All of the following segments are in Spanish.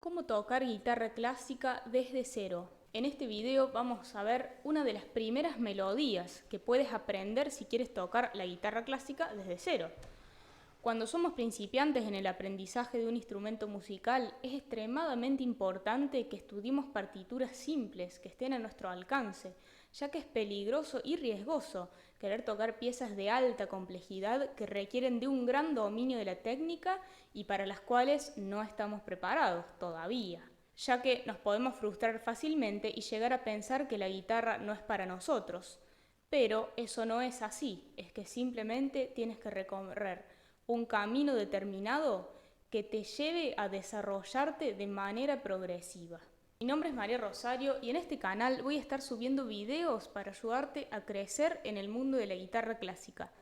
¿Cómo tocar guitarra clásica desde cero? En este video vamos a ver una de las primeras melodías que puedes aprender si quieres tocar la guitarra clásica desde cero. Cuando somos principiantes en el aprendizaje de un instrumento musical, es extremadamente importante que estudiemos partituras simples que estén a nuestro alcance, ya que es peligroso y riesgoso querer tocar piezas de alta complejidad que requieren de un gran dominio de la técnica y para las cuales no estamos preparados todavía, ya que nos podemos frustrar fácilmente y llegar a pensar que la guitarra no es para nosotros. Pero eso no es así, es que simplemente tienes que recorrer un camino determinado que te lleve a desarrollarte de manera progresiva. Mi nombre es María Rosario y en este canal voy a estar subiendo videos para ayudarte a crecer en el mundo de la guitarra clásica.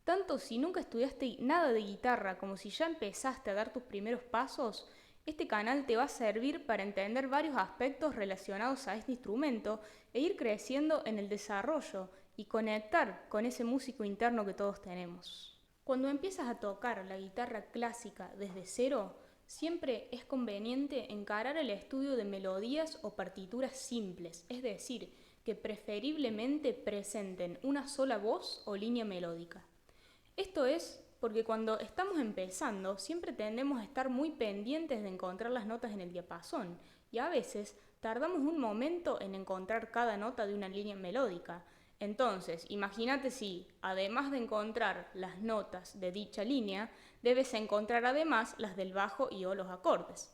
Tanto si nunca estudiaste nada de guitarra como si ya empezaste a dar tus primeros pasos, este canal te va a servir para entender varios aspectos relacionados a este instrumento e ir creciendo en el desarrollo y conectar con ese músico interno que todos tenemos. Cuando empiezas a tocar la guitarra clásica desde cero, siempre es conveniente encarar el estudio de melodías o partituras simples, es decir, que preferiblemente presenten una sola voz o línea melódica. Esto es porque cuando estamos empezando siempre tendemos a estar muy pendientes de encontrar las notas en el diapasón y a veces tardamos un momento en encontrar cada nota de una línea melódica. Entonces, imagínate si, además de encontrar las notas de dicha línea, debes encontrar además las del bajo y o los acordes.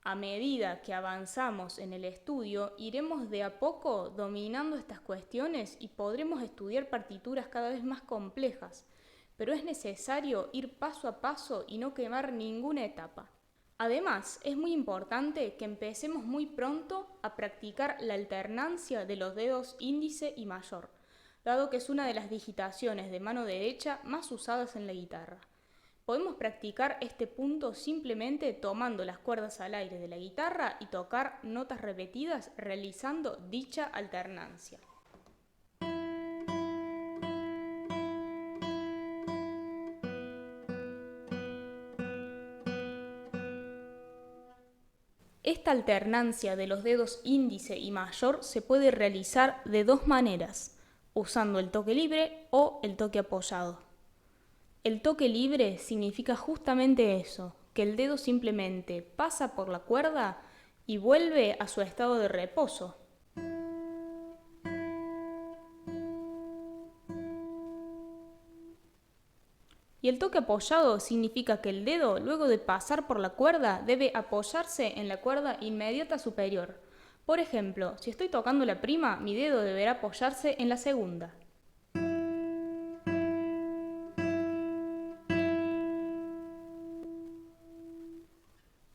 A medida que avanzamos en el estudio, iremos de a poco dominando estas cuestiones y podremos estudiar partituras cada vez más complejas, pero es necesario ir paso a paso y no quemar ninguna etapa. Además, es muy importante que empecemos muy pronto a practicar la alternancia de los dedos índice y mayor, dado que es una de las digitaciones de mano derecha más usadas en la guitarra. Podemos practicar este punto simplemente tomando las cuerdas al aire de la guitarra y tocar notas repetidas realizando dicha alternancia. Esta alternancia de los dedos índice y mayor se puede realizar de dos maneras, usando el toque libre o el toque apoyado. El toque libre significa justamente eso, que el dedo simplemente pasa por la cuerda y vuelve a su estado de reposo. Y el toque apoyado significa que el dedo, luego de pasar por la cuerda, debe apoyarse en la cuerda inmediata superior. Por ejemplo, si estoy tocando la prima, mi dedo deberá apoyarse en la segunda.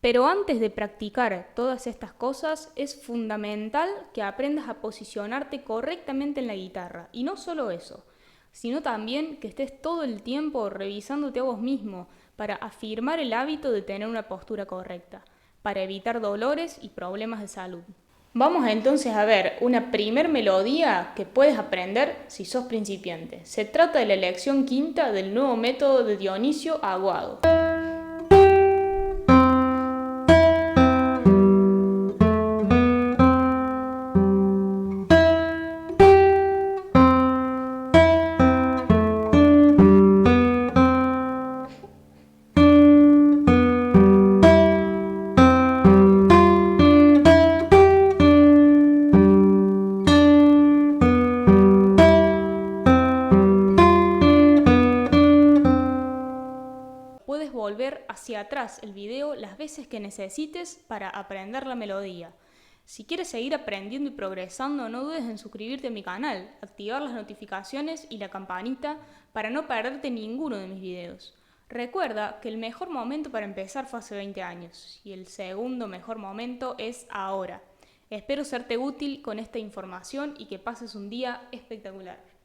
Pero antes de practicar todas estas cosas, es fundamental que aprendas a posicionarte correctamente en la guitarra. Y no solo eso, sino también que estés todo el tiempo revisándote a vos mismo para afirmar el hábito de tener una postura correcta, para evitar dolores y problemas de salud. Vamos entonces a ver una primer melodía que puedes aprender si sos principiante. Se trata de la lección quinta del nuevo método de Dionisio Aguado. Puedes volver hacia atrás el video las veces que necesites para aprender la melodía. Si quieres seguir aprendiendo y progresando, no dudes en suscribirte a mi canal, activar las notificaciones y la campanita para no perderte ninguno de mis videos. Recuerda que el mejor momento para empezar fue hace 20 años y el segundo mejor momento es ahora. Espero serte útil con esta información y que pases un día espectacular.